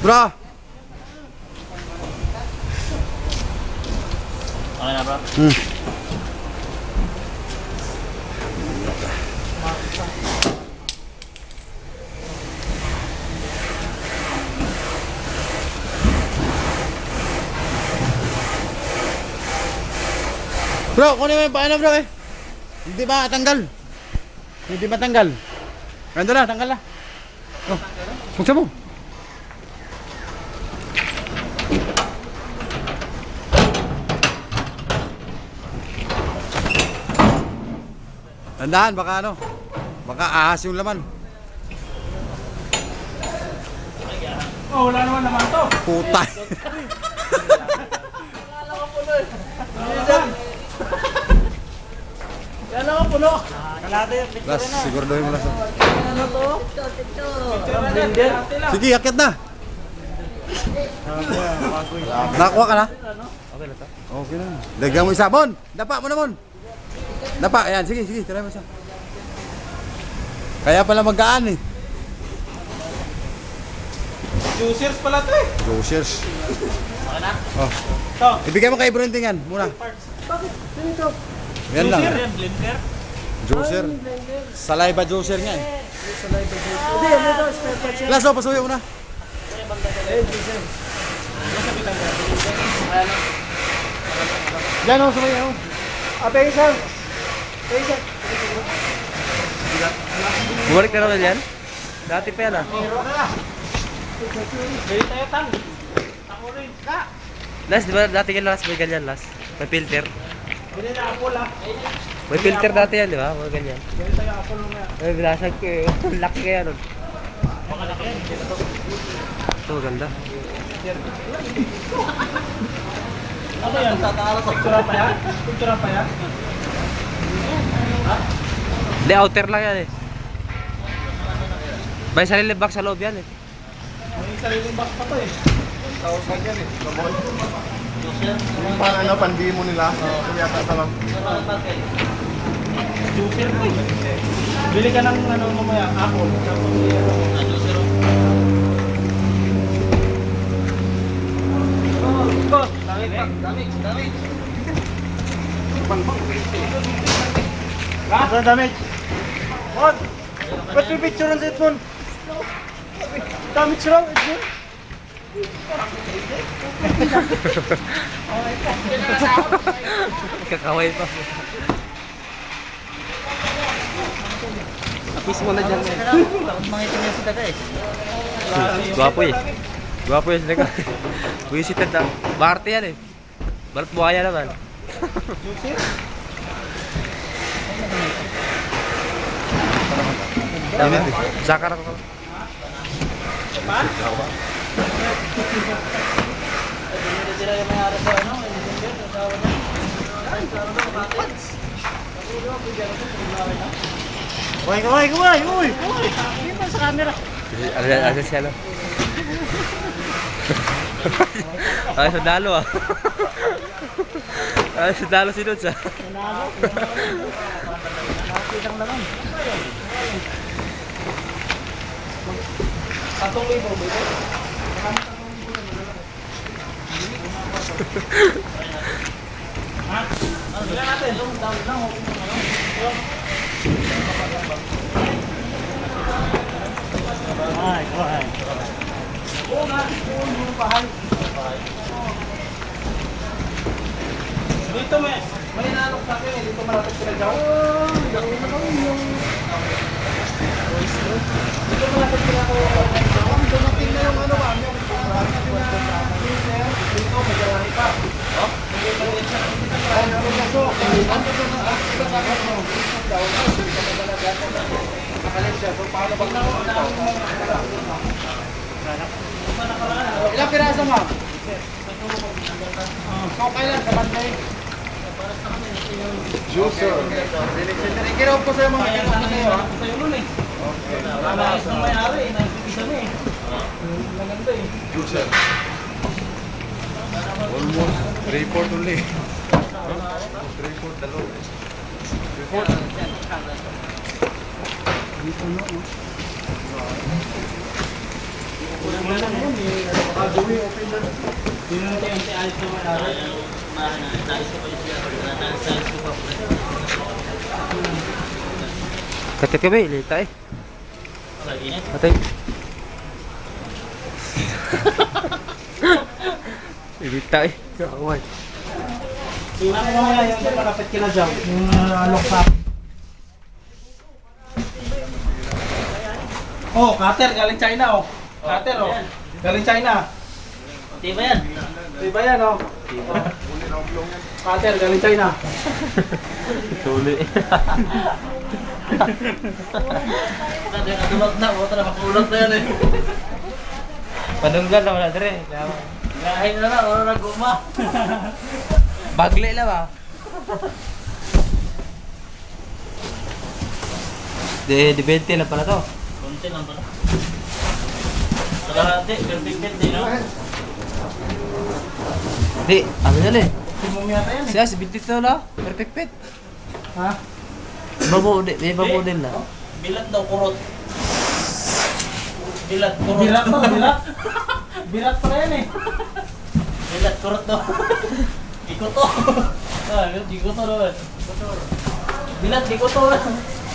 Bro. Okay na bro? Bro, kunin mo yung paano bro eh. Hindi ba tanggal? Hindi matanggal. Ganito na, tanggal na. Oh, buksan mo. Tandaan, baka ano? Baka ahas yung laman. Oh, wala naman naman to. Puta. Yan ako puno. Kalate yung picture Las, na. siguraduhin mo las. Ano to? Picture na. Sige, akit na. Nakakuha ka na? Okay na to. Okay na. Lagyan mo yung sabon. Dapa mo naman. Dapa, ayan. Sige, sige. Try mo siya. Kaya pala magkaan eh. Juicers pala to eh. Juicers. Okay na? Oh. Ito. Ibigay mo kay Brunting yan muna. Bakit? Ganito. Yan lang. Blender? Juicer. Saliva juicer nga eh. Hindi, ano to? Spare parts yan. Laso, pasuyo mo na. Juicer. Diyan o, sumayo. Ate isa. Ate isa. Bumalik na naman yan? Dati pa yan ah. Bili tayo tang. Tango rin. Ka. Last, di ba dati yan last may ganyan last? May filter. Bili na apple ah. May filter dati yan, di ba? Mga ganyan. Bili tayo apple mamaya. Ay, binasag ko eh. Laki kaya nun. Baka laki yan. Ito, maganda. Ano yan? Picture pa yan? Picture pa yan? Ha? Hindi, outer lang yan eh. May sarili box sa loob yan eh. May sariling box pa to eh. Tawag ka dyan eh, kaboy. Yung pan ano, pandimo nila. Kung yata sa lang. Juicer po eh. Bili ka ng ano mamaya, apple. Juicer o. Oh, dami. Asa damit? What? Ba't may picture ng cellphone? Damit sila, Edmund. Kakaway pa. Apis mo na dyan eh. Mangitin niya si Daga eh. Gwapo eh. Gwapo yan sila ka. Visited na. Barte yan eh. Balat buhaya naman. Dami. Zakar ako. Pa? Sila yung mayari sa ano, asawa niya. Uy! Hindi pa sa camera. Ano siya lang? Ay, sandalo ah. Ay, sandalo si Dods ah. Nanalo. Nakakitang naman. Tatong libo, baby. Ha? Ano bilang natin? Down lang. Ay. Oo nga, yung bahay. Dito may nanok sa akin eh. Dito malapit sila dyan. Dito malapit sila ko. Dumating na yung ano kami. Dito may gawani pa. Ilang piraso mo? So kailan sa Monday? Juicer. Kinaw ko sa'yo mga kinaw ko sa'yo. Sa'yo nun eh. Naayos ng may-ari eh. Naipipisa mo eh. Maganda eh. Juicer. Almost 3/4 only. 3/4 dalawa. 3/4. Tingnan lang yun eh. Nakagawi, okay na. Tinunti-unti alis na may-ari. Katit ka ba eh, lita eh. Patay. Lita eh. Kakaway. Tingnan mo mamaya yung malapit kila dyan. Yung lokap. Oh, cutter galing China oh. Cutter oh. Galing China. Di ba yan? Diba yan oh. Cutter galing China. Tuli. Kasi natulog na, buta na makulog na yan eh. Panunggal na wala dire. Gahin na lang, wala na guma. Bagle lang ba? Di 20 lang pala to. Konti lang pala. Kalahati, perfect din, no? Di, ano yan eh. Simum yata yan eh. Siya, si Binti to na. Perfect fit. Ha? May babodel na. Bilat daw, kurot. Bilat, kurot. Birat to, birat. Birat pala yan eh. Bilat, kurot daw. Ikoto. Ah, ikoto daw. Bilat, ikoto.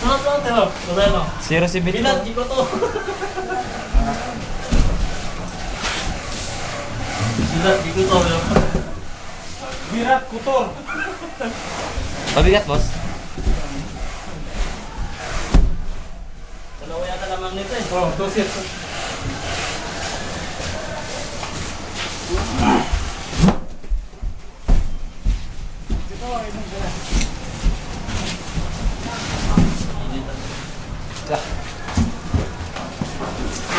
Kurot lang, pero. Kurot lang. Zero si Binti. Bilat, ikoto. Bilat, ikoto. Birat, kutor. Mabigat, boss. Dalawa yata lamang nito eh. Oh, dosis.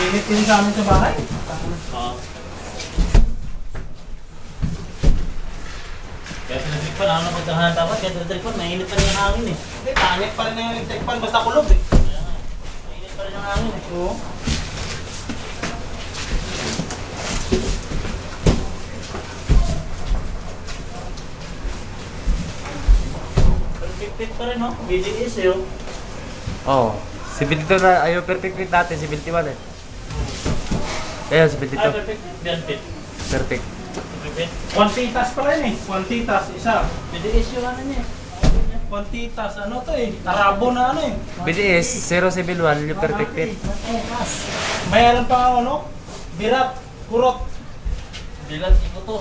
Init din sa amin sa bahay. Oo. Kaya pinag-trikpan, ano pagkahanan dapat? Kaya pinag-trikpan, mainit pa rin yung hangin eh. Hindi, pangit pa rin yung electric fan basta kulog eh. Kaya nga, mainit pa rin yung hangin eh. Oo. Perfect fit pa rin, no? BDS eh, oh. Oo. Si Binti to na, ayaw perfect fit natin, si Binti man eh. Ayan, si Binti Ah, to. perfect fit. Yan fit. Perfect. Perfect fit. Quantitas pa rin eh. Quantitas, isa. BDS yung ano niya. Quantitas, ano to eh. Tarabo na ano eh. BDS 071, yung perfect fit. Mayroon pa ano? Birat, kurot. Bilat ko to.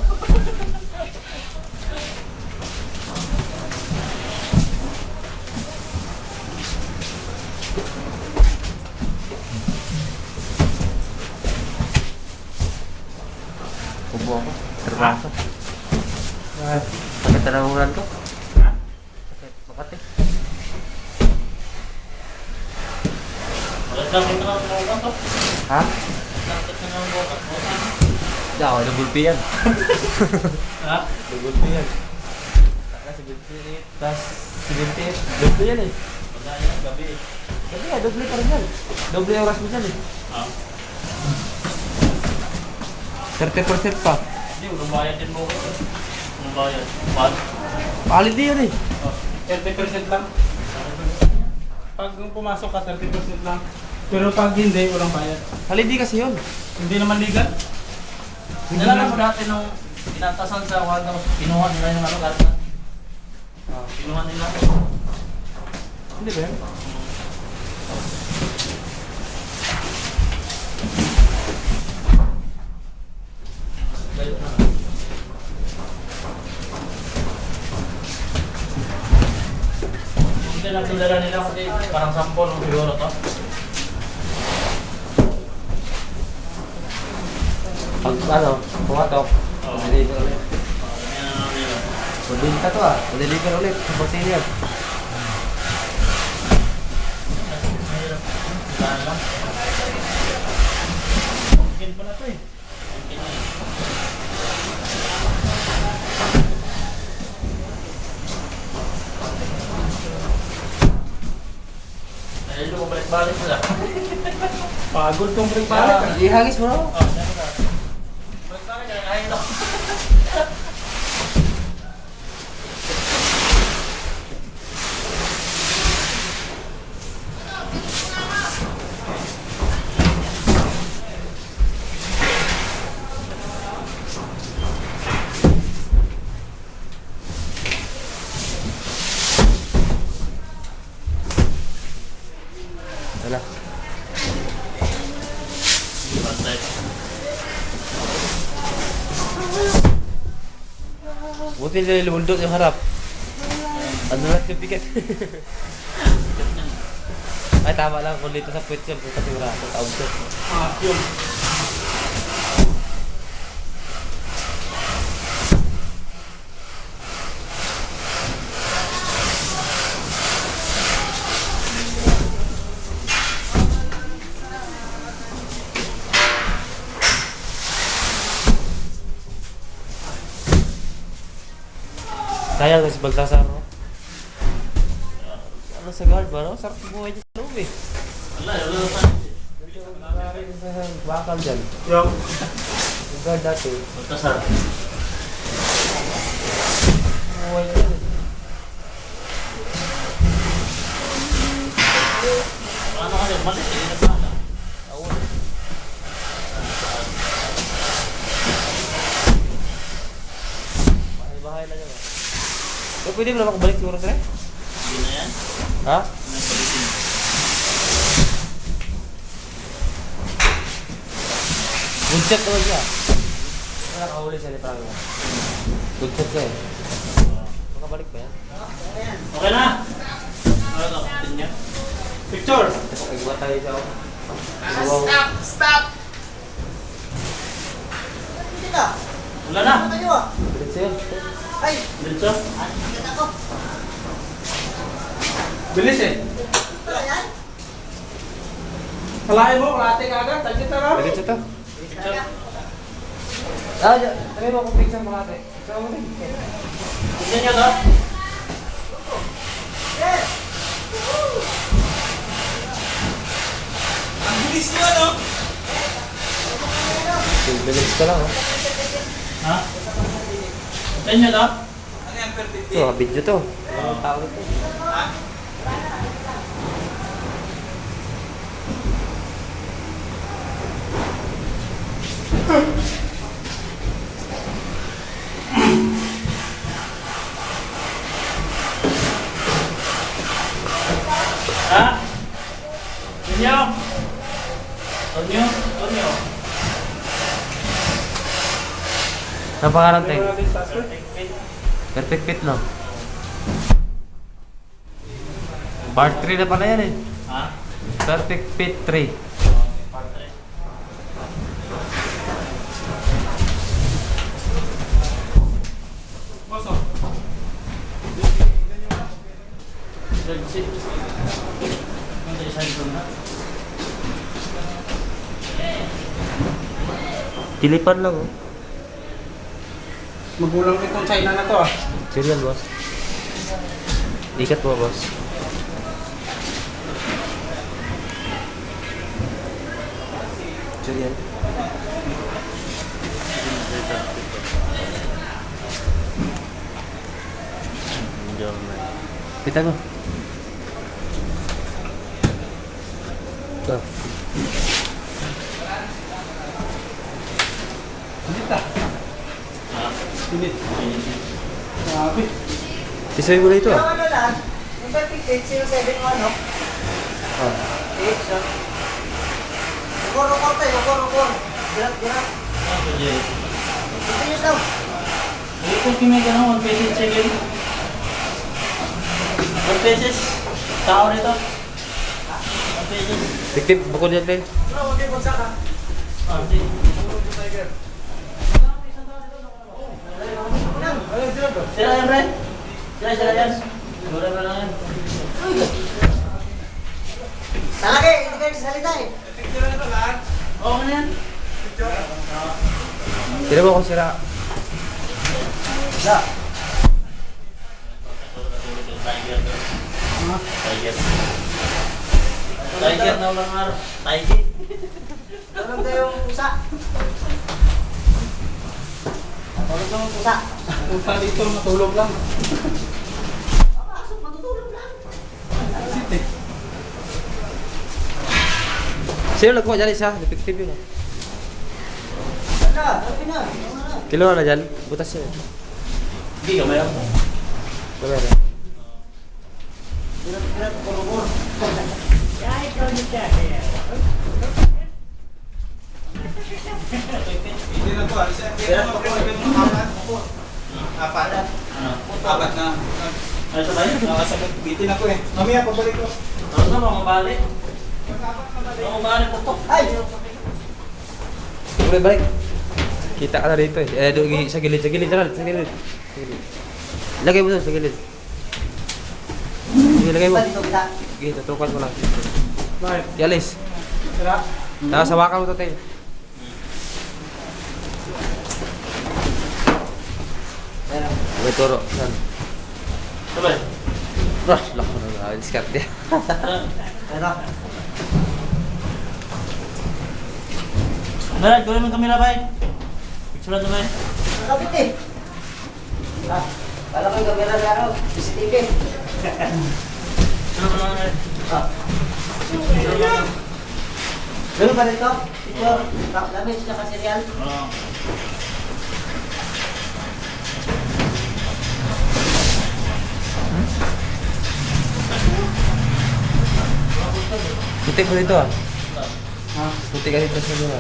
Kubo ako. Trabaho. Sakit na ulan ko. Ha? Sakit. Makati. Magandang ito ng bukas to. Ha? Magandang ito ng bukas. Hindi ako, nagulpi yan. Ha? Nagulpi yan. Taka si Binti. Tas si Binti. Doble yan eh. Magandang yung gabi eh. Kasi nga, doble pa rin yan. Doble yung oras mo dyan eh. Ah. 30% pa. Hindi, walang bayad din bukas eh. Walang bayad. Bad. Palit din yan eh. Oh, 30% lang. Pag pumasok ka, 30% lang. Pero pag hindi, walang bayad. Halidi kasi yun. Hindi naman legal. Nalala ko dati nung pinatasan sa White House, kinuha nila yung ano, karta. Kinuha nila. Hindi ba yan? Hindi na pinadala nila kasi parang sample ng siguro to. Pag ano, pumatok. Oo. Deliver ulit. Ayan ang nila. Madeliver to ah. Madeliver ulit. Sa Brazilian. Mahirap. Wala na lang. Mungkin pa na to eh. Mungkin na eh. Dahil ko balik-balik sila. Pagod tong break balik. Ihagis mo na. Oh, dami ka. Balik-balik, kakain ako. Buti nila lumundot yung harap. Ano lahat yung bigat? Ay, tama lang. Kung dito sa puwet yun, kung kasura, kung taon siya. Yun. Sayang na si Baltasar, no? Ano sa guard ba, no? Sarap buhay dyan sa loob, eh. Bakal dyan. Yung. Yung guard dati. Magkasar. Buhay dyan, eh. Ano kasi, mali, hindi na pala. Awon. Bahay-bahay lang yan, eh. So, pwede mo na makabalik siguro, Tre? Hindi na yan. Ha? Nagpalitin. Good shot naman siya. Wala nakahuli siya ni Franco. Good shot siya, eh. Makabalik ba yan? Okay na. Ano ka? Tingnan. Picture. Nagwa tayo siya, oh. Stop. Wala na. Bilis siya. Diretso. Bilis eh. Kalahin mo, kalate ka agad. Tagit na lang. Bilis siya to. Picture. Ah, tabi mo kung picture mo natin. Picture mo din. Tingnan niyo to. Ang bilis niya, no? Bilis ka lang, oh. Ha? Tingnan niyo to. Ano yan, perfect Ito, video to. Tao ito. Ha? Tonyo? Tonyo? Tonyo? Ang pangalan, Teng? Perfect fit. Perfect fit, no? Part 3 na pala yan, eh. Ha? Perfect fit 3. Part 3. Boso. Sit. Ano isa ito na? Tilipan lang, oh. Magulang itong China na to ah. Serial, boss. Ikat mo, boss. Serial. Kita mo. Ito. Pinit ah. Ha? Pinit. Grabe. Tisay mo na ito, ah. Ano lang? Yung 5807 mo, ano? Ah. 8, so. Rukor tayo, rukor. Gerak. Ano yun? Ito yun daw. Ito kimi ka na 1 pesos chicken. 1 pesos. Tao nito. 1 pesos. Tiktip, bukod yan, Teng. Bro, huwag kayo bagsak ah. Ah, di. Tiger. Ayun, sila bro. Sila yan, Ren. Sila yan. Mura na lang yan. Talaga eh, hindi kayo salita eh. Picture na ito lahat. Oo, ano yan? Picture. Tira mo kung sira. Da. Tiger. Tiger. Tiger na ulang araw. Tiger. Tulog tayo yung pusa. Tulog yung pusa. Punta dito, matulog lang. Pasok, matutulog lang. Sit eh. Sino nagkuha dyan isa? Defective yun, ah. Ano? Sabi na. Kilo na dyan? Butas yun, eh. Hindi ka mayroon. Kamera. Pirat, kurukor. Hindi na to ah. Isa, kaya naman ako. Apat. Ano? Apat na. Ay, sabay? Nakasagot. Bitin ako eh. Mamaya, pabalik ko. Tapos na, mga balik. Mga balik po to. Ay! Ulit balik. Kita ka na dito eh. Sa gilid, Ronald. Sa gilid. Lagay mo doon, sa gilid. Sige, lagay mo. Dito kita. Sige, tutukan ko lang. Bakit? Yalis. Sira. Tapos hawakan mo to, tayo. May turo. Saan? Sabay. Lako na. Discard niya. Ano? Brad, gawin mo kamera ba? Picture na sabay. Nakapit eh. Ah, kala ko yung kamera na ano, CCTV. Ano ba naman? Ganun ba dito? Picture, damage na ka-serial. Oo. Putik mo dito ah. Putik ka dito sa mga.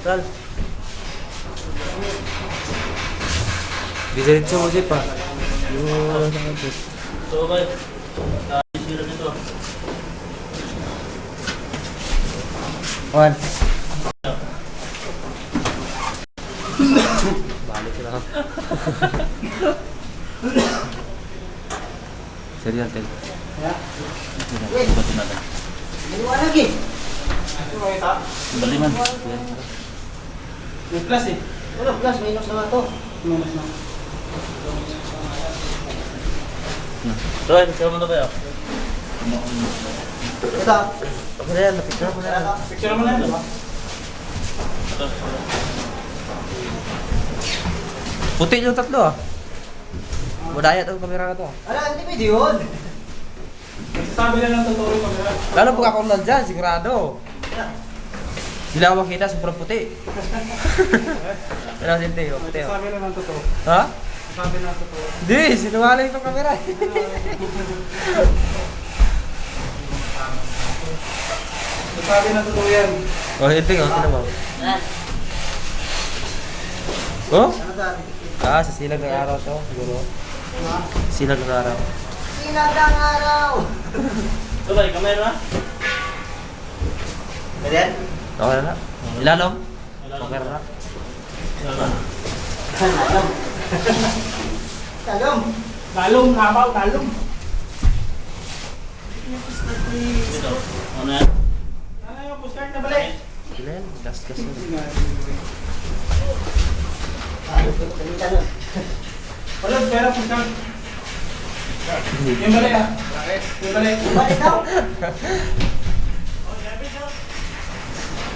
Ral. Diretso mo siya pa. Yung nakabot. So, okay. Sira dito. One. Balik ka lang. Serial tel. Wait, Batin natin. dalawa lagi. Baliman. May plus eh. Ano, plus, minus naman to. Minus na. So, picture mo na ba yun? Ito. Okay na yan, napicture ko na yan. Picture mo na yan, diba? Puti yung tatlo ah. Madayat ang kamera na to ah. Ano, hindi pwede yun. Sabi na ng totoo yung camera. Lalo pag ako nandyan, sigurado. Hindi lang ako makita, sobrang puti. Ano sin Teo? Puti oh. Sabi na ng totoo. Ha? Sabi na ng totoo. Di, sinungaling itong kamera eh. Sabi na totoo yan. Oh, ito oh, tinan mo. Yan. Oh? Ano to? Ah, sa silag ng araw to, siguro. Silag ng araw. Sinagdang araw. Sabay, kamera na. Pwede yan? Okay na na. Ilalom? Okay na na. Talong. Talong. Talong, habaw, talong. Dito. Ano yan? Ano yung postcard na balik? Sila yan, gas-gas yun. Talong. Wala, pera postcard. Hindi. Yung balik ah. Yung balik. Balik daw.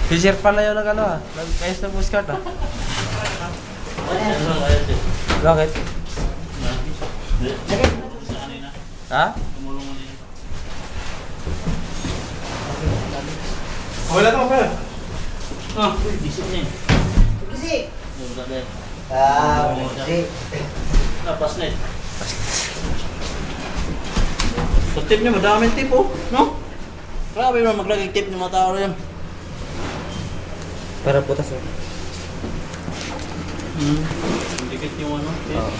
Si Sir pala yun ng ano ah. Nag-ayos ng postcard ah. Wala yan. Ano kaya ito? Bakit? Lagay. Sa kanina. Ha? Tumulong mo din. Wala to, pera. Ah, isip niya. Kasi. Yung wala din. Kasi. Ah, pasnet. Sa tip niya, madaming tip oh. No? Grabe naman maglagay tip ng mga tao rin. Para putas eh. Dikit yung ano. Oo.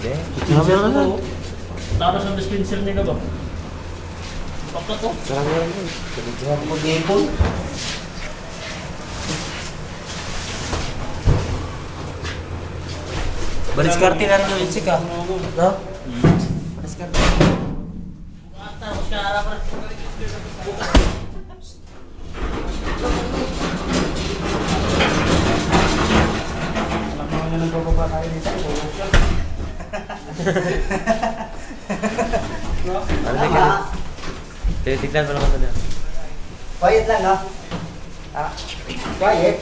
Okay. Dispenser na to. Tapos ang dispenser nila ba? Pagka to. Sarang yan yun. Sabidyohan. Mag-ipon. Baliskarte na rin yung insik ah. No? Baliskarte. Tapos ka harap na. Alam mo na nagbababa tayo dito. Ano ba yun? Titignan ko naman ito na. Quiet lang, no? Ah, quiet.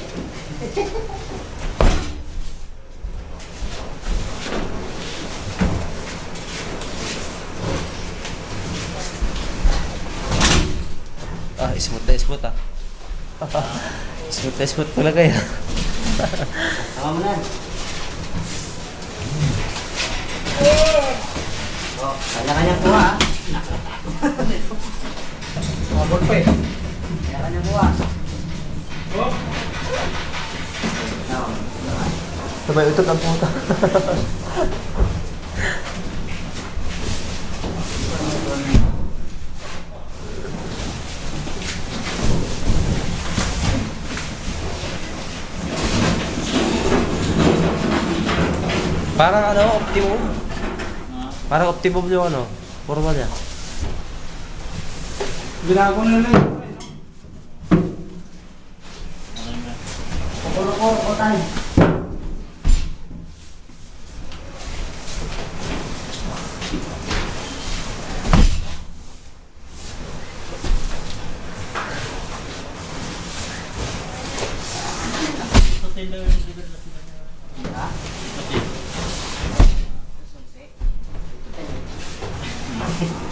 Ah, smooth na smooth ah. Smooth na smooth talaga yan. Tama mo na. Oh, kanya-kanya kuha, ah. Mabot pa eh. Kanya-kanya kuha. Sabay utot ang puta. Parang ano, optimum. Parang optimum yung ano, forma niya. Binago na lang. Pupuro-puro tayo.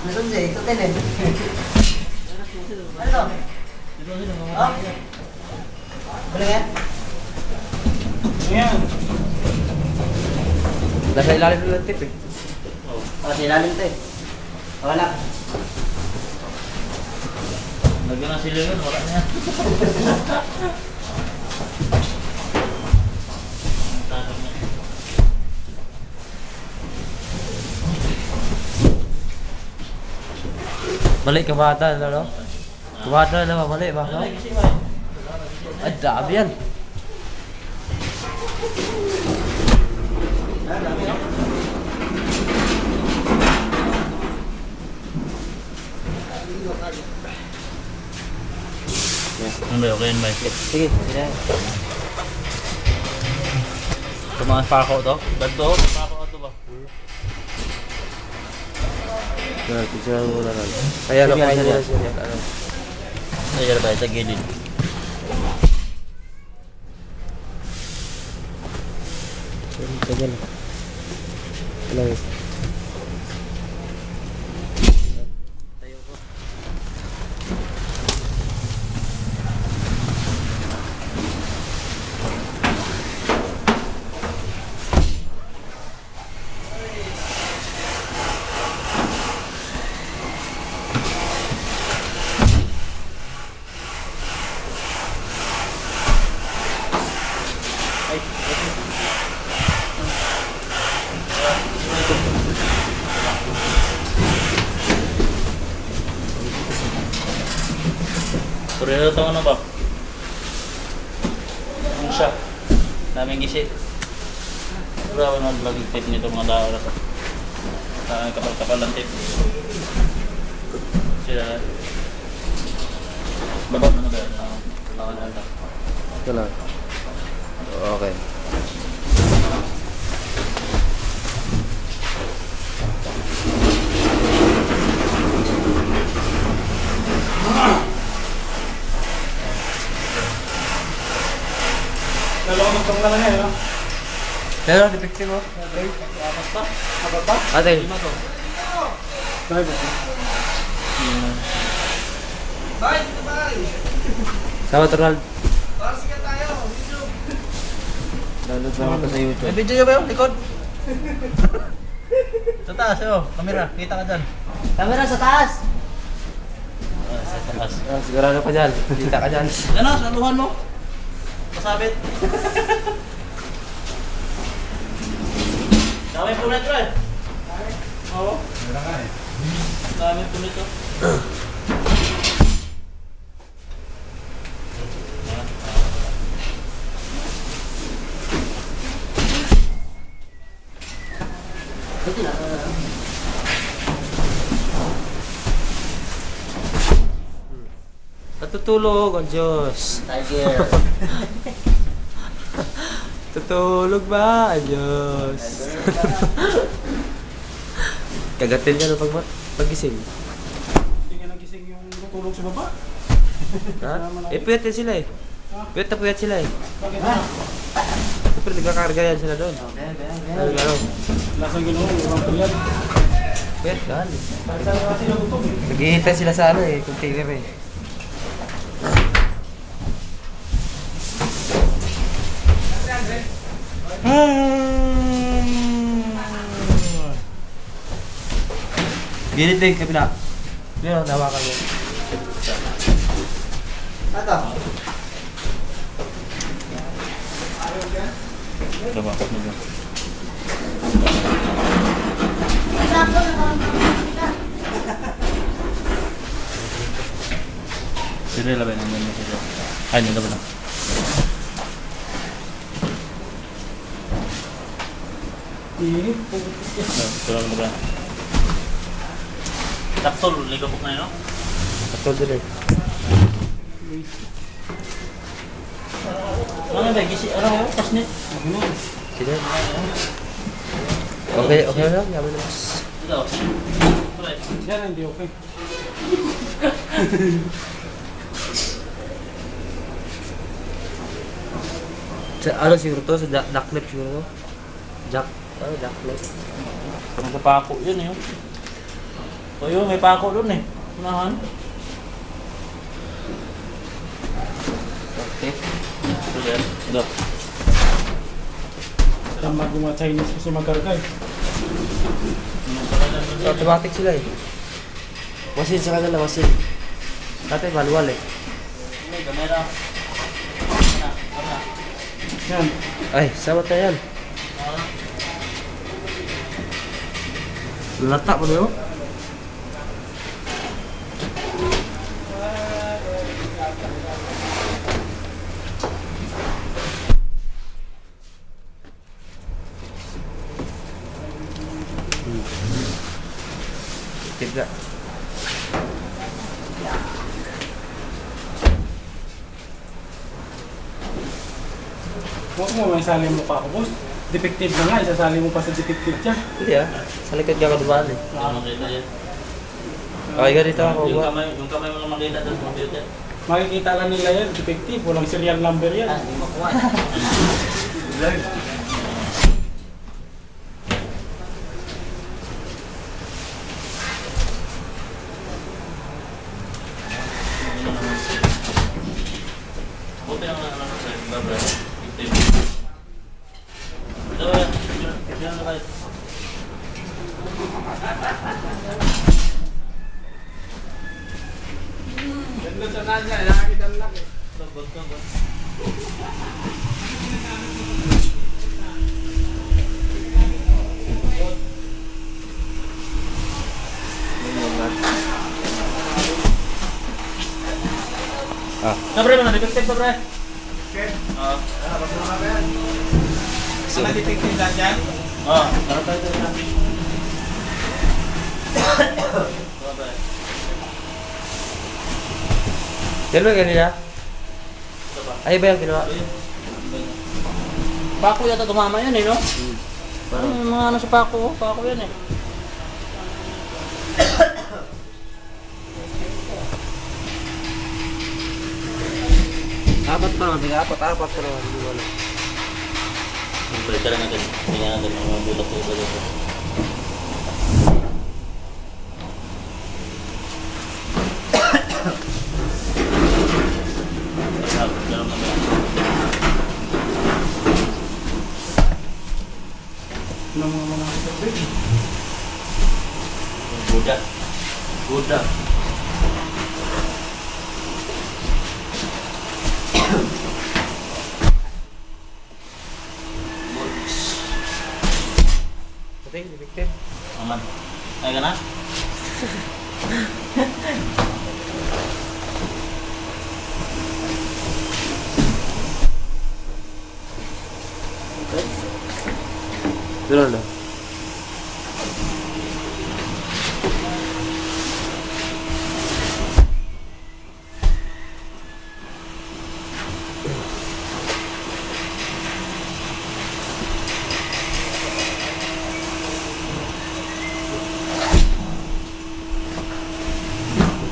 Nasaan siya? Ito din eh. Ano to? Oh? Ano yan? Ayan. Nasa ilalim ng tip eh. Oh, silalim to eh. Wala. Lagyan na sila yun, wala na yan. Ang tanong niya. Mali kabata, ano? Kabata na mali ba? No? Ay, kasi ba? Ay, dami yan. Ano ba, okay yun ba? Sige, sige. Tumakas pa ako to? Ganto, pa ako to ba? Picture mo na lang. Kaya ano, kain mo na siya. Ano? Ayan ba, sa gilid. Ganyan. Ano yun? Purero ito ano ba? Ano siya? Daming gisi. Grabe naman vlogging tape nito mga daw na to. Kapal-kapal ng tape. Sila. Babab na ba? Lawan na ito. Ito lang. Okay. Dalawang magpang lang yan, no? Pero, depekte mo. Apat pa? Ate. Dahil ba? Sama Ronald. Download na ako sa YouTube. May video nyo ba yung likod? Sa taas, oh. Kamera, kita ka dyan. Kamera sa taas. Sa taas. Sigurado ka dyan. Kita ka dyan. Ano, saluhan mo. Pasabit. Dami po na ito eh. Oo. Dami po nito. Natutulog ang Diyos. Tiger. Tutulog ba ang Diyos? Kagatin ka na pagising. Hindi nga nagising yung tutulog sa baba. Ha? Eh, puyat yan sila eh. Puyat na puyat sila eh. Bakit? Siyempre, nagkakarga yan sila doon. Ano, ano? Lasang ginawa, ibang puyat. Puyat ka. Saan kasi nagutog eh. Naghihintay sila sa ano eh, container eh. Gilid din, kapila. Yun, nawakan mo. Ato. Coba, coba. Sila laban ang ganda sila. Ay, nila ba na? Sila laban na. Taktol, ligabok na yun, no? Atol din eh. Ano ba? Gisi, ano mo? Pasnit? Sige. Okay, okay lang. Yaman na mas. Ito. Yan, hindi okay. Sa ano siguro to? Sa ducklip siguro to? Ducklip. Nasa pako yun eh. O yun, may pako doon eh. Unahan. Okay. Ito yan. Ito. Tamad yung mga Chinese kasi magkargay. Automatic sila eh. Masin sa kanila, masin. Dati manual eh. May kamera. Ano? Ano? Yan. Ay, sama tayo yan. Ano? Lata pa niyo? Tiga. Huwag mo, may sali mo pa ako, boss. Defective na nga, isasali mo pa sa defective siya. Hindi ah. Sa likod ka kadumaan eh. Ano makita yan? Okay, ganito ako. Yung kamay mo lang makita doon sa computer. Makikita lang nila yan, defective. Walang serial number yan. Hindi makuha. Buti ang ano sa babra. Ito yan. Yan na kayo. Sabre mo na, defective pa pre. Okay. Oo. Ano defective lahat yan? Oo. Tara tayo tayo na. Sabre. Yan ba ganila? Ito ba? Ay ba yung ginawa? Pako yata tumama yan eh, no? Parang mga ano sa pako, pako yan eh. Apat pa naman. Apat pa naman. Hindi wala. Balik ka lang natin. Tingnan natin ang mga butak-butak dito. Ganun naman. Ano mga defective? Buda. Buda. Okay, defective. Aman. Ay ka na? Doon na.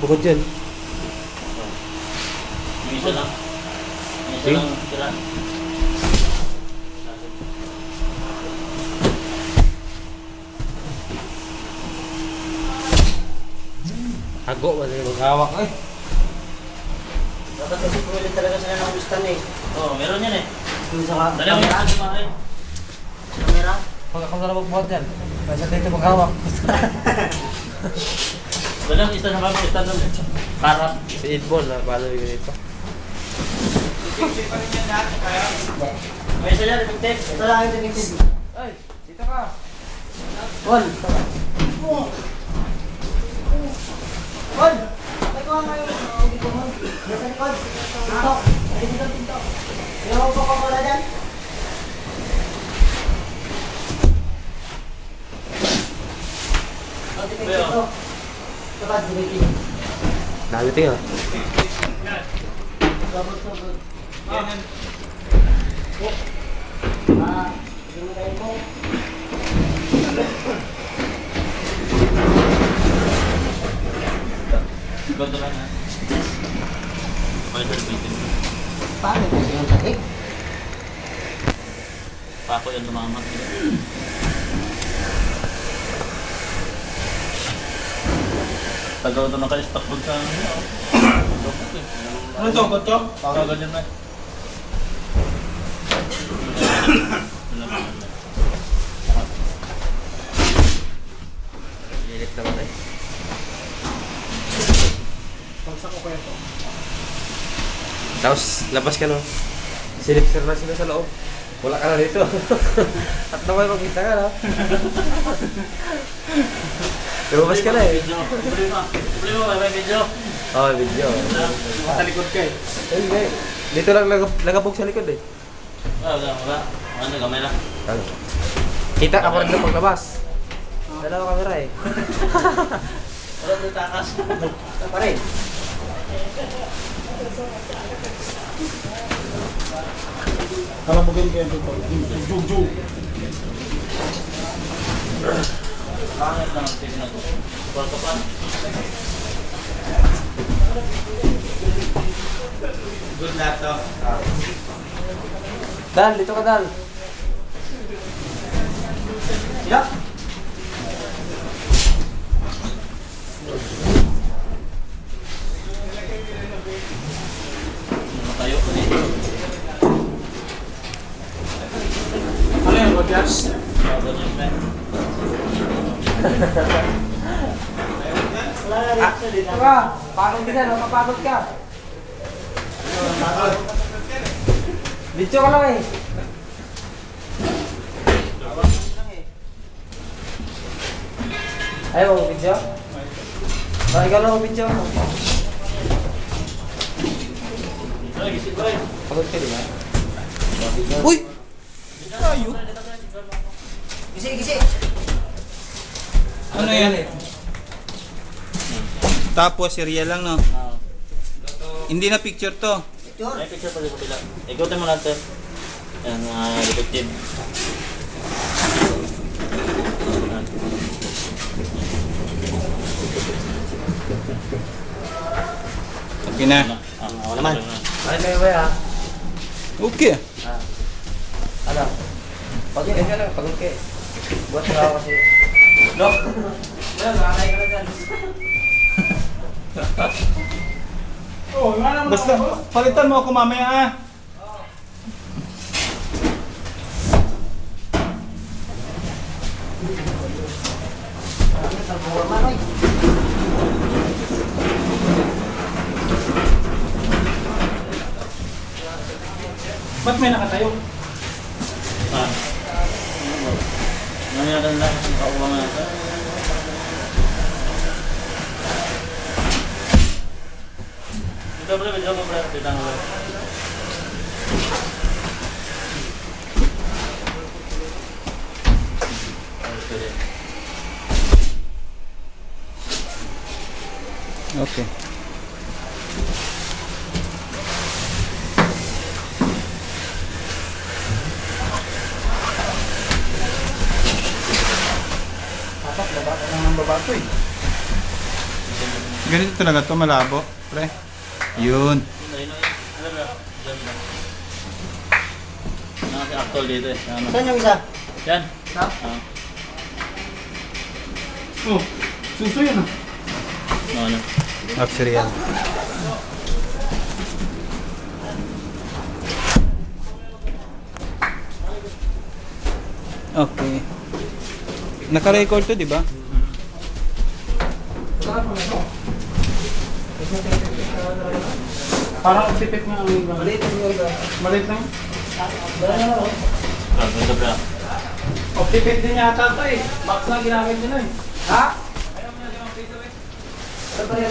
Bukod yan. May isa lang. May isa lang tira. Hago ba na maghawak eh. Dapat kasi pwede talaga sila ng gustan eh. Oo, meron yan eh. Yung sa Dali mo yung sa mga kamera. Pag ako na magbuhat yan, nasa dito maghawak. Walang isa sa mga isa doon. Karap. Si Idbon na paano yung ganito. May isa dyan, effective. Ito lang ang defective. Ay, dito ka. Wal. Wal. Ito nga ngayon. Dito mo. Nasa likod. Pinto. Dito, pinto. Yung Coca-Cola dyan. Ito. Kapag defective. Dami ito yun. Sabot-sabot. Yung kain mo. Gondo lang na. May service. Paano ito yung takik? Pako yan lumamat. Tagal ito naka-stock pag sa ano to? Kotso? Tagal yan na. Lilit naman eh. Tapos, labas ka no. Sinipsir na sila sa loob. Wala ka na dito. At naman magkita ka no. Lumabas ka na eh. Problema, may video. Oh, video. Matalikod ka eh. Hindi. Dito lang nagabog sa likod eh. Wala. Ano, gamay lang. Ano? Kita ka pa rin na paglabas. Dalawa kamera eh. Wala may takas. Ito pa rin. Kalabugin kayo dito. Jug. Pangit lang ang tignan ko. Wala ka pa. Good luck to. Dal, dito ka Dal. Yak. Matayo ko dito. Ano yan, Rogers? Ganyan na. Wala na rin sa din. Dito ka. Pagod ka dyan, mapapagod ka. Video ka lang eh. Ayaw mo video? Ikaw lang mo video. Ay, gising boy. Pagod ka di ba? Uy! Gisi. Ano yan? Tapos, serial lang, no? Hindi na picture to. May picture pa dito pila. Ikutin mo natin. Yan, effective. Okay na. Wala man. Ay, may ba ya? Okay. Ano? Pagod ka lang, pagod ka eh. Buat ka ako kasi. No? Well, nakakay ka na dyan. Basta, palitan mo ako mamaya, ah. Ba't may nakatayo? Nangyari lang. Nakauwa nga natin. Video mo bro. Tignan mo. Okay. Dapat labas lang ng babato eh. Ganito talaga to, malabo. Pre. Yun. Si Actol dito eh. Ano? Saan yung isa? Yan. Oh, suso yun ah. Ano? Actually, yan. Okay. Naka-record to, di ba? Parang tipit nga ang iba. Maliit yung iba. Maliit lang. Ganda bro. Optipid din yata ito eh. Max lang ginamit nila eh. Ha?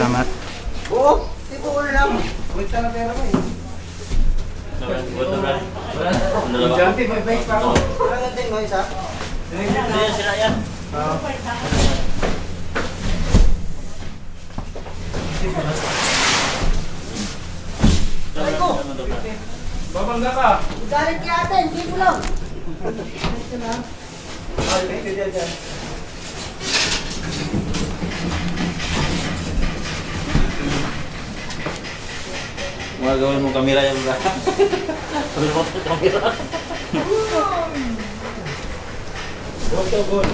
Tama. Oo. Tipo ko lang. Wait ka na pera mo eh. Ganda bro. Estudyante, may bike pa ako. Wala ganda mo isa. Ayan sila yan. Aray ko. Babangga ka. Galit niya ate. Hindi ko lang. Mga gawin mong kamera yan bro. Remote ng kamera. Goal to goal.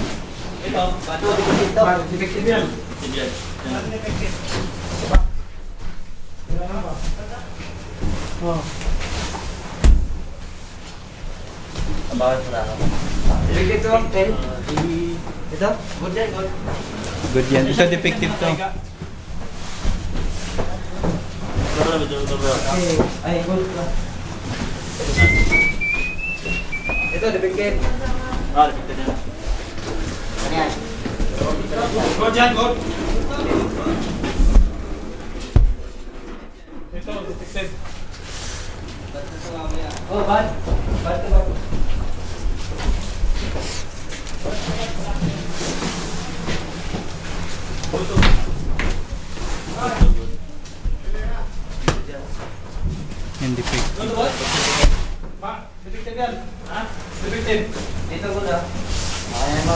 Ito, bato. Dito. Effective yan. Yan. Oh. Abangan mo na ako. Dito. Ito. Good yan. Good. Good yan. Ito defective to. Ito bro. Ay, good. Ito, depikit. Ah, repeated yan. Ano yan? Good yan, good. Ito, defective. Oh, bad. Bad to bad. Yung defective. Good boy. Ma, defective yan. Ha? Defective. Dito ko na. Ayan mo.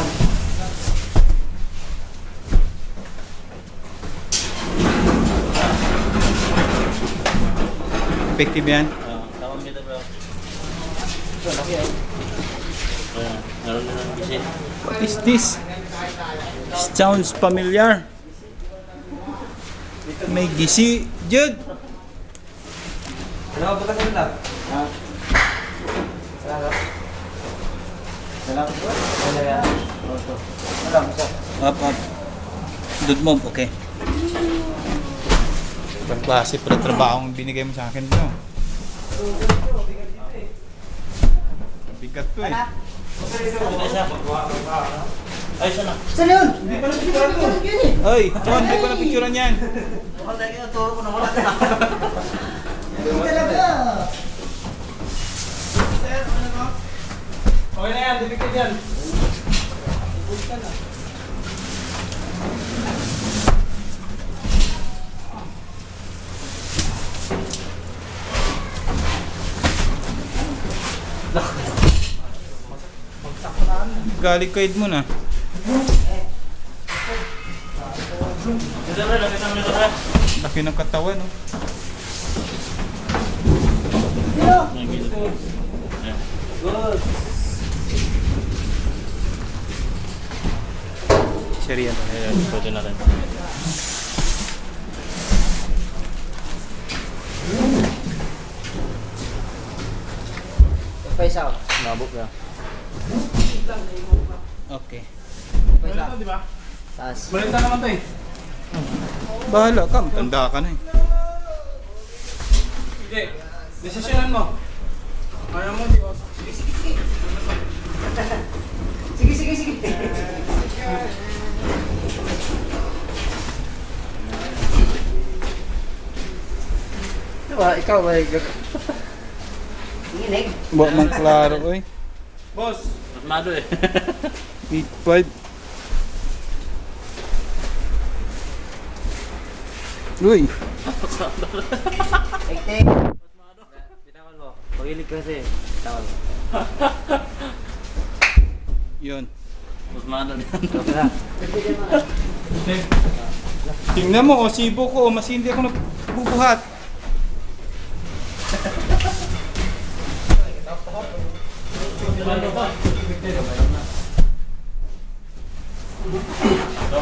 Effective yan. Tamang kita bro. Ito, laki eh. Ayan. Meron din ng bisin. What is this? Sounds familiar. May gisi. Jude! Ano ba ka lang? Ha? Salamat. Salamat. Wala yan. Wala mo siya. Up, up. Dud mo, okay. Ibang klase para trabaho ang binigay mo sa akin. No? Bigat to eh. Ito isa. Ay, isa na. Saan yun? Hindi pa na-picture yun eh. Oy, John, di ko na picturean yan. Mukhang lagi na turo ko na wala na. Hindi talaga. Okay na yan, defective yan. Galikade mo na. Ito bro, lapit ang nito bro. Laki ng katawan, no? Ayan, gilid. Ayan. Good. Serial. Ayan, pwede na rin. Pa isa. Nabok na. Okay. Pa isa. Di ba? Taas. Balita naman to eh. Bahala ka, matanda ka na eh. Sige, desisyonan mo. Ayaw mo, di ba? Sige, sige, sige. Diba, ikaw ba? Nginig. Buwa mang klaro, oy. Boss. Masmado eh. 8-5. Uy, Ektek. Bitawan mo. Pagilig kasi. Bitawan mo. yun. Masmado din. Tingnan mo, sibo ko, mas hindi ako nabubuhat.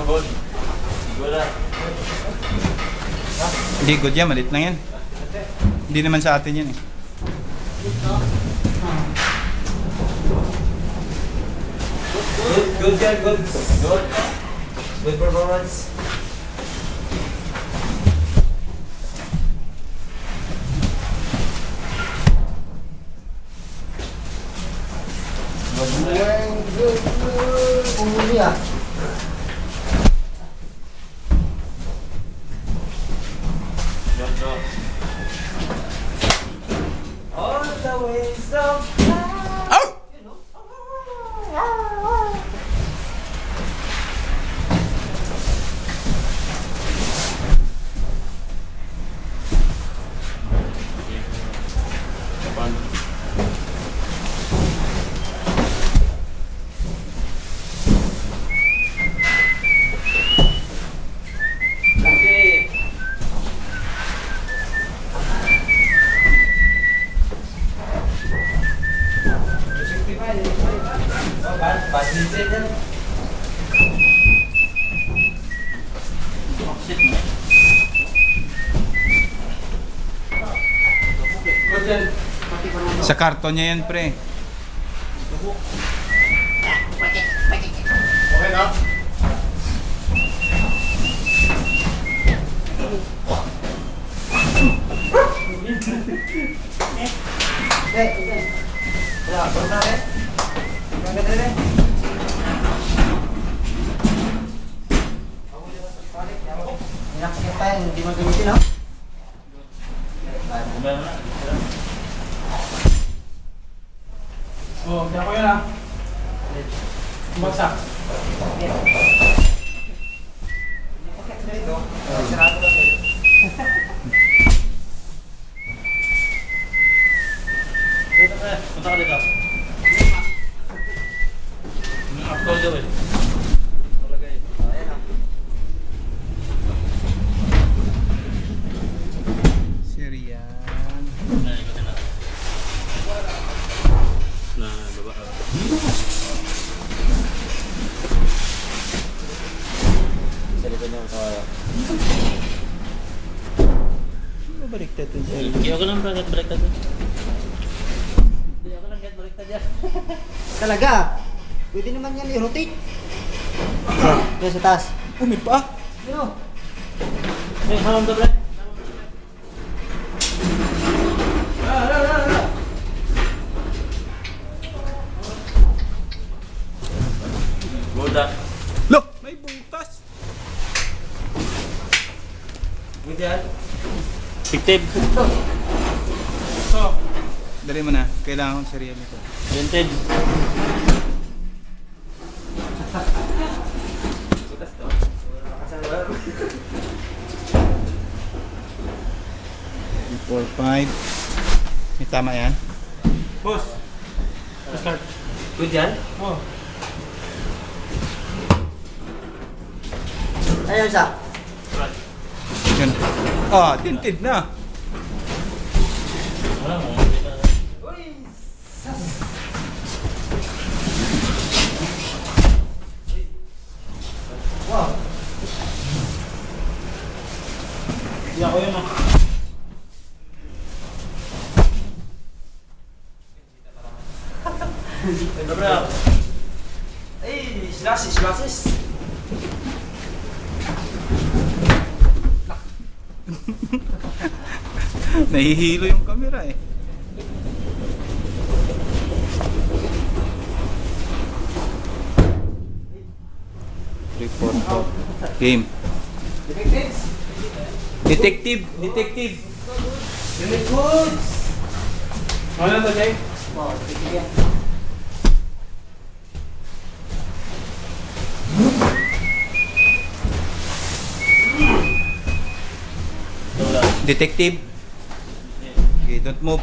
Good. Good ah. Hindi, good yan, malit lang yan. Hindi naman sa atin yan eh. Good, good, good. Good. Good performance. winds of life. Ow! Sa karton niya yan, pre. Okay na? Inakit tayo, hindi mo gamitin, no? Oh, kaya ko yun ah. Bumagsak. Dito ka, punta ka dito. Upload daw eh. Talagay. Sirian. Ikutin natin. Na baba. Sa likod niya sa kaya. Baliktad ito siya. Kaya ko lang bracket baliktad dyan. Kaya ko lang get baliktad dyan. Talaga. Pwede naman yan i-rotate. Kaya sa taas. Umi pa. Ano? Hey, hamam to, bre. Budak. Loh, may butas. Fictive. So, dali mo na. Kailangan kong sirian ito. Vintage. Four, five. May tama yan? Boss. Start. Good yan? Oh. Ayun siya. Yun. Ah, tinted na. Wala mo. Wow. Hindi ako yun ah. Dobra. Ay, slasis. Nahihilo yung camera eh. Report po. Game. Detective. Very good. Ano to, Jay? Wow, sige yan. Detective. Okay, don't move.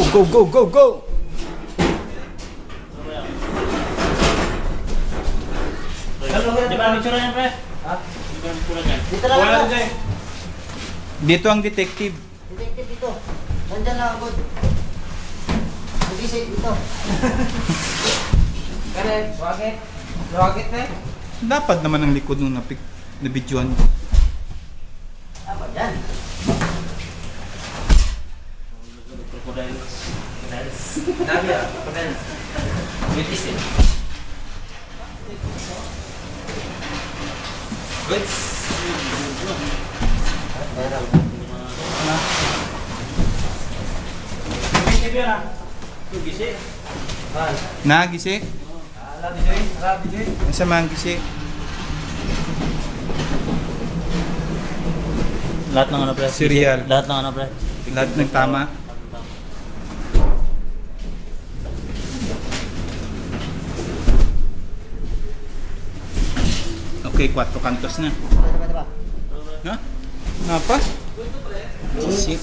Go. Di ba ang itsura yan, pre? Ha? Di ba ang itsura yan? Dito na Wala lang to, Jay. Dito ang detective. Detective dito. Nandyan lang ako. Hindi siya dito. Karen, bakit? Bakit na? Dapat naman ang likod nung na videoan ko. Apa yan? Crocodiles. Dami ah, Karen. British eh. Goods. May TV yan ah. Gisi. Nagisi? Rabi Joy. Nasa manggisi? Lahat ng ano pre? Cereal. Lahat ng ano pre? Lahat ng tama. Okay, 4 kantos na. Ha? Nga pa? Sisip.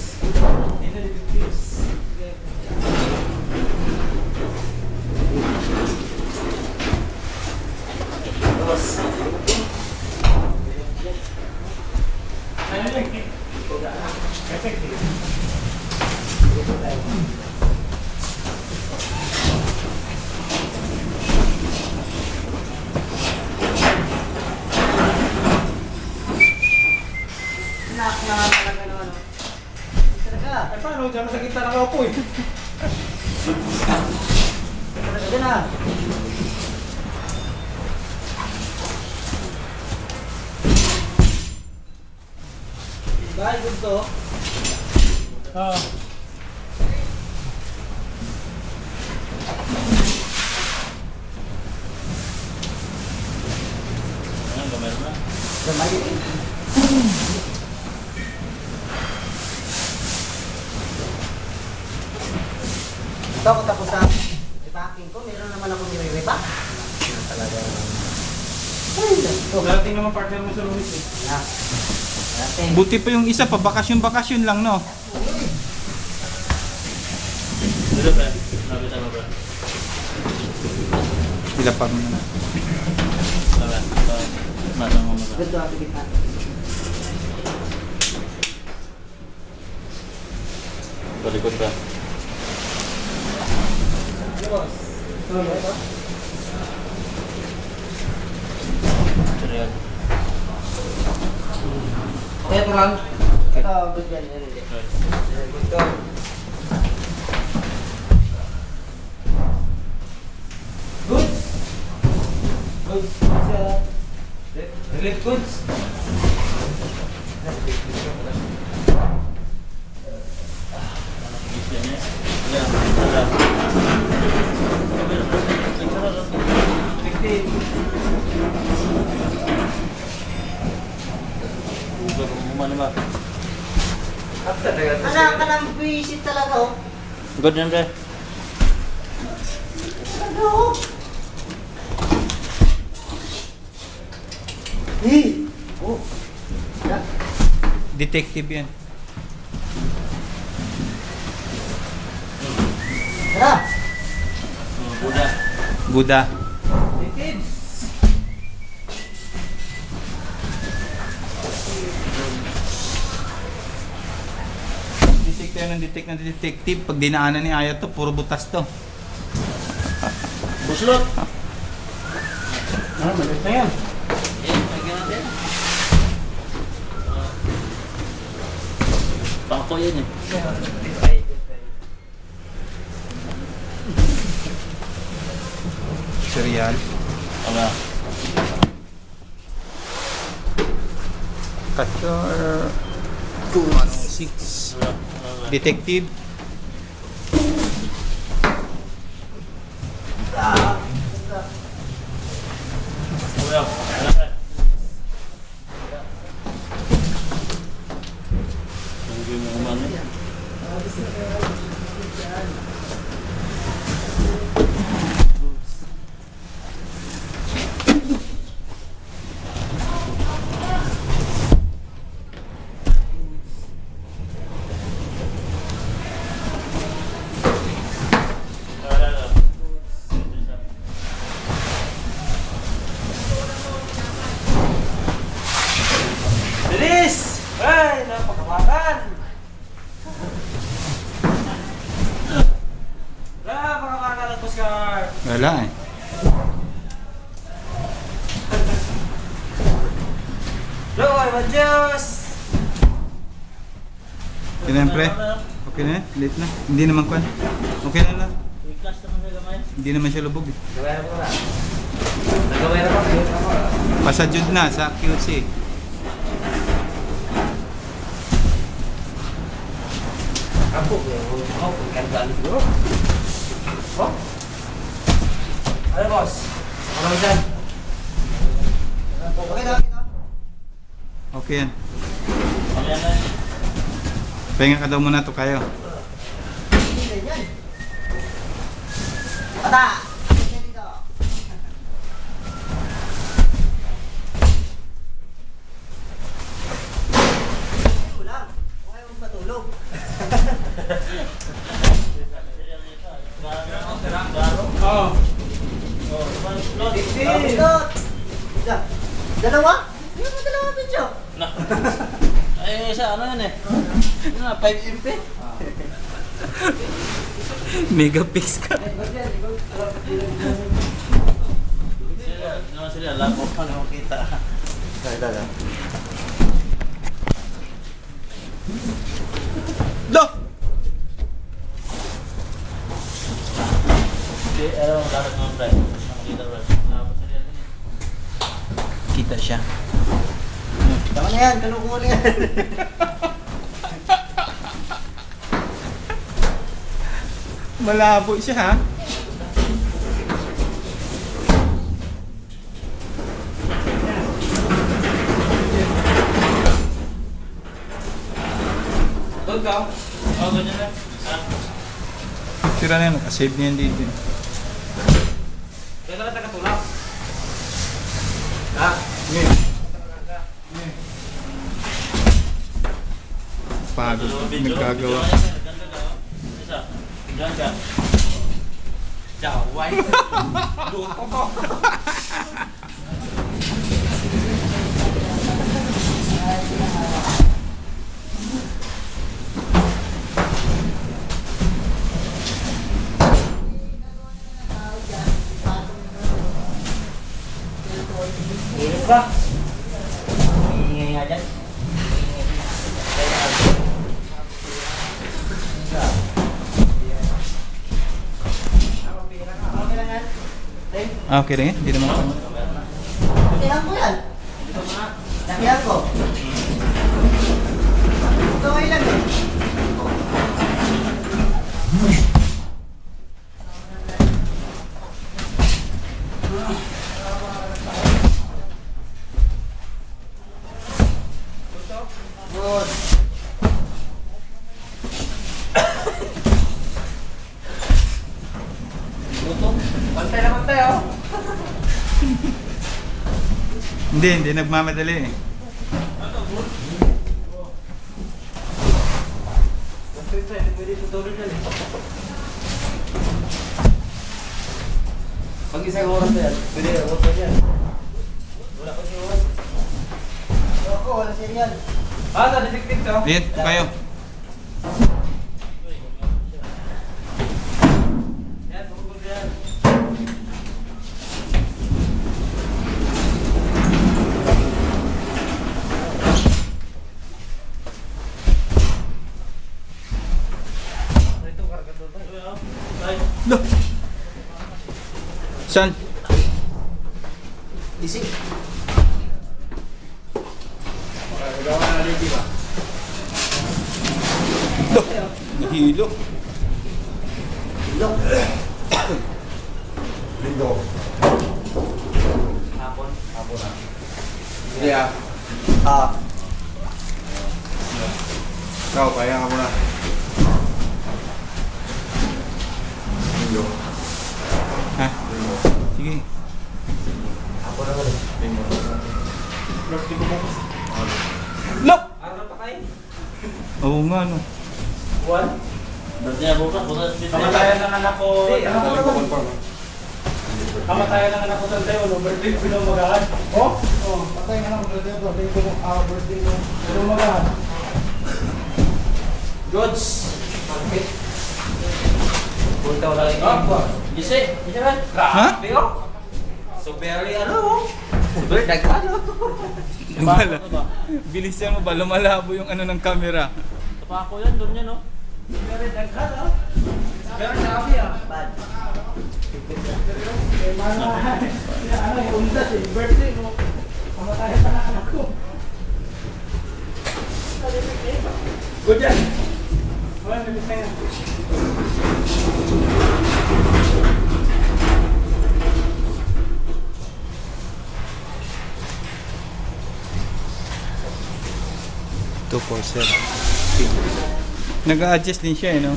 Ay, paano? Diyan sa kita nakaupo eh. Talaga na. Bye, good to. Oo. Ayan, gamay na. Gamay. Ito ako tapos sa repacking ko, meron naman ako nire-repack. Talaga. Ay, ito. Darating naman partner mo sa Luis eh. Dating. Buti pa yung isa pa, bakasyon lang, no? Dito pre. Sabi tayo pre. Sila pa muna. Sabi. Matang mo maga. Ganito ako kita. Balikod pre. Boss. Cereal. Okay, ito lang. Ito, good yan. Good to. Good. Good. Relief goods. Anak ka ng visit talaga, oh. Good yan pre. Talaga, oh. Oh. Yeah. Detective yan. Tara. Buda. Buda. Detect ng detective. Pag dinaanan ni Aya to, puro butas to. Buslot. Ah, malit na yan. Lagyan natin. Pangko yan eh. Cereal. Wala. Catcher. 216. Wala. Detective. Wala. Wala. Tunggu mo umano. Bilis! Ay, napakamakan! Napakamakan ang Oscar! Wala eh. Loy, Manjos! Okay na yan, pre? Okay na yan? Late na? Hindi naman kwan? Okay na lang? I-class naman sa gamay. Hindi naman siya lubog eh. Gawin na po na. Nagawin na po. Pasadyod na sa QC. Ako, ako, kargaan siguro. Oh? Ano boss? Ano dyan? Okay na, okay na. Okay yan. Ayan na. Pahinga ka daw muna to kayo. Hindi ganyan. Bata! Ganyan dito. Ulang. Huwag kayong matulog. Oo. Pindot! Dalawa? Hindi mo dalawa video. Ay, isa, ano yan eh? Ano na, 5 MP? Megapix ka. Naman sila, labo pa naman kita. Dala. Lo! Hindi, ano ang dapat naman, Bray? Nakakita, Bray. Kita siya. Tama na yan, kanukuha na yan. Malabo siya ha. Doon ka? Oo, ganyan na. Tira na yan, nakasave niya yan dito. Kaya ka na tagatulak. Pagod, nagkagawa. Isa, tignan ka. Jaway. Luto ko. Init ba? Ingay nga dyan. Okay lang yan. Ah, okay rin yan? Hindi naman ako. Lakihan ko yan. Lakihan ko. Ito ngayon lang eh. Good. Pantay naman tayo. Hindi nagmamadali eh. Pag isang oras na yan, pwede na oras na yan. Wala pa siya oras. Ako, wala serial. Ah, na-detective ka? Ayan, kayo. Yan, bukod yan. Ito, karga doon. Ay, Lo! Saan? Isip. Lo! Nahilo. Lindo. Hapon. Hapon na. Hindi ah. Ah. Ikaw, kaya ka muna. Lindo. Ha? Sige. Hapon na ulit. Lindo. Lo! araw pa kayo. Oo nga no. Juan? Dati na bukas, bukas. Kamatayan ng anak ko. Dali ko confirm ah. Kamatayan ng anak ko sa tayo, no? Birthday ko ng magahan. Oh? Oh, patay nga lang birthday ko. Birthday ko. Ano magahan? Goods. Market. Punta ko lang Oh, Gise, Gise man. Grabe oh. So very ano oh. Super dagkano. Lumala. Bilisan mo ba? Lumalabo yung ano ng camera. Tapako yan, doon yan oh. Very daghan oh. Very sabi ah. Bad. Ano yung undas eh, birthday mo. Kamatayan pa na anak ko. Good yan. Wala, nabisay na. 247. Nag-a-adjust din siya, no?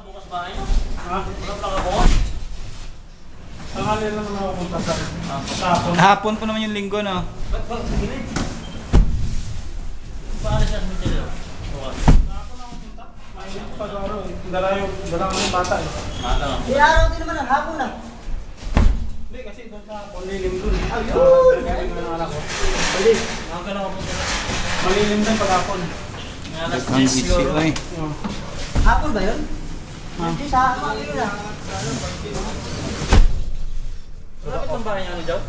Bukas bahay nyo? Wala pa nakabukas? Tanghali naman ako punta sa hapon. Hapon pa naman yung linggo, no? Ba't ba sa gilid? Paano siya sa gilid? Bukas. Hapon ako punta. Mainit pa laro eh. Dala ko yung bata eh. Mata lang. Di araw din naman ang hapon na. Hindi kasi doon sa malilim doon eh. Ayun! Kaya ng anak ko. Ako ka na kapunta na. Malilim din pag hapon. Nga alas Ang 10 busy, siguro. ay. Oh. Hapon ba yun? Hindi sa hapon yun na. Malapit ang bahay niya ni Jow?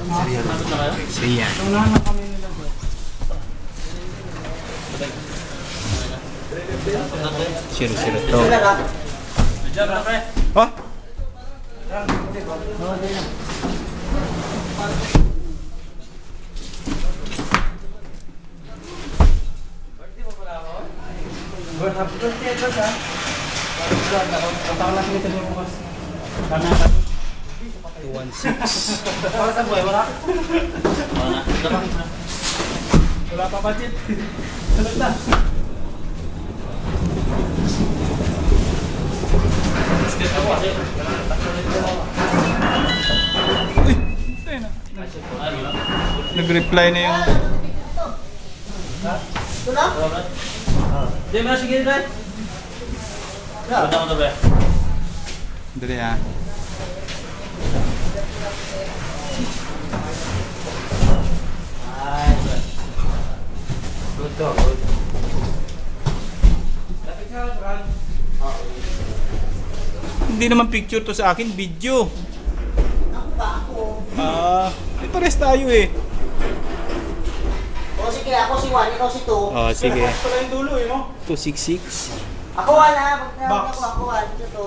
Malapit na kayo? Siya. Unahan na kami nila doon. Zero to. Wala lang. Diyan na pre. Oh? Oo, di na. Good, happy birthday, George, ha? Patawalas nito niyo bukas. Kami ang 216. para sa buhay, wala. Wala na. Dapat na. Wala pa budget. Sunod na. Skate ako kasi. Uy! Tayo na. Ano na? Nag-reply na yung... Ito lang? Hindi mo na sige rin. Punta mo to pre. Dali, ha? Ay. Good to. Good. Hindi naman picture to sa akin, video. Ako ba ako? May pares tayo eh. O sige, ako si Juan, ikaw si Tu. Oh, sige. Pala yung dulo, eh, no? 266. Ako Juan ha, pag tinawag Box. ako, ako Juan. Ito Tu.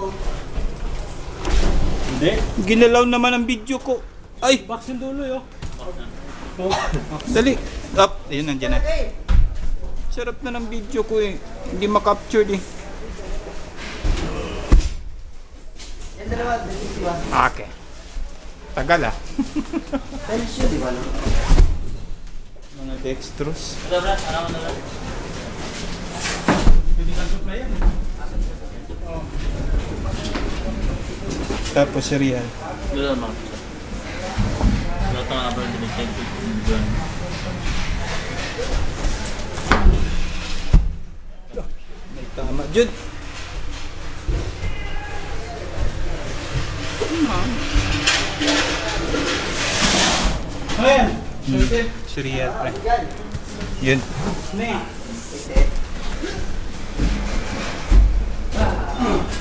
Hindi. Ginalaw naman ang video ko. Ay! Box yung dulo, yo. Dali. Up. Ayun, nandiyan na. Okay. Sarap na ng video ko eh. Hindi makapture eh. Yan dalawa, dali si Juan. Okay. Tagal ah. Tensyo, di ba? No? Mga dextrose. Ito pre. Ano mo na? Hindi ka supply yan. Tapos cereal. Dito naman. Lahat ng number din check. Doon. May tama. Jud. Ayan. Sulit. Cereal pre. Yan. Yun. Snake.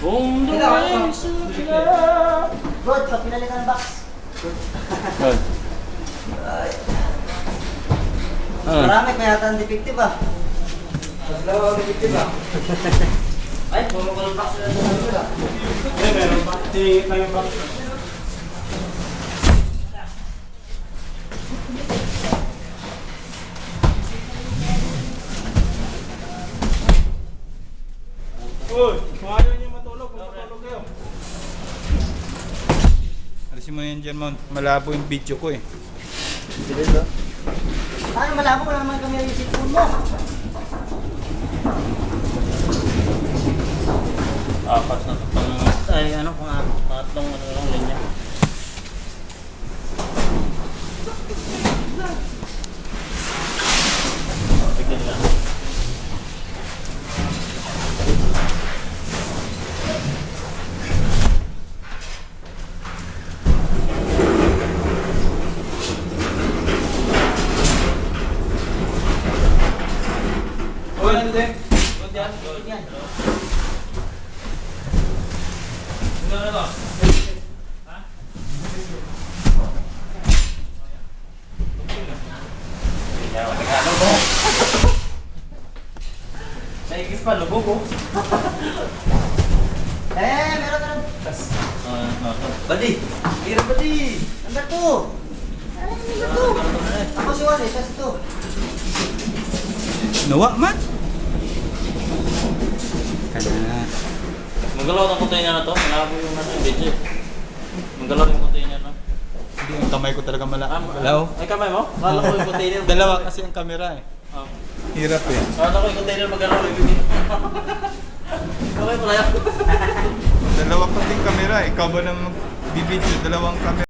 Kung doon sila. Good, pag pinali ka ng box. Good. Marami, kaya yata ang defective ah. Dalawa ang defective ah. Ay, puro ko ng box na ah. Eh, meron pa. Tingin tayo box. Uy, kung ayaw niyo matulog, matulog kayo. Alisin mo yan dyan, Mon. Malabo yung video ko eh. Paano malabo ko naman kami yung cellphone mo? Apat na ay ano kung pangatlong ano lang linya. Tignan lang. Uy, hindi. Yan. Ano ba? Naigis pa, lubog oh. Eh, meron ka ng... Badi. Number 2. Ako si Juan eh, siya si to. Nawa man. Kana. Magalaw ng container na to. Malabo yung nasa video. Magalaw yung container na. Hindi ang kamay ko talaga malaw. Ay, kamay mo? Kala ko yung container. Dalawa kasi ang camera eh. Oh. Hirap eh. Kala ko yung container magalaw. Kamay pala yan. Dalawa pating camera eh. Ikaw ba nang bibidyo? Dalawang camera.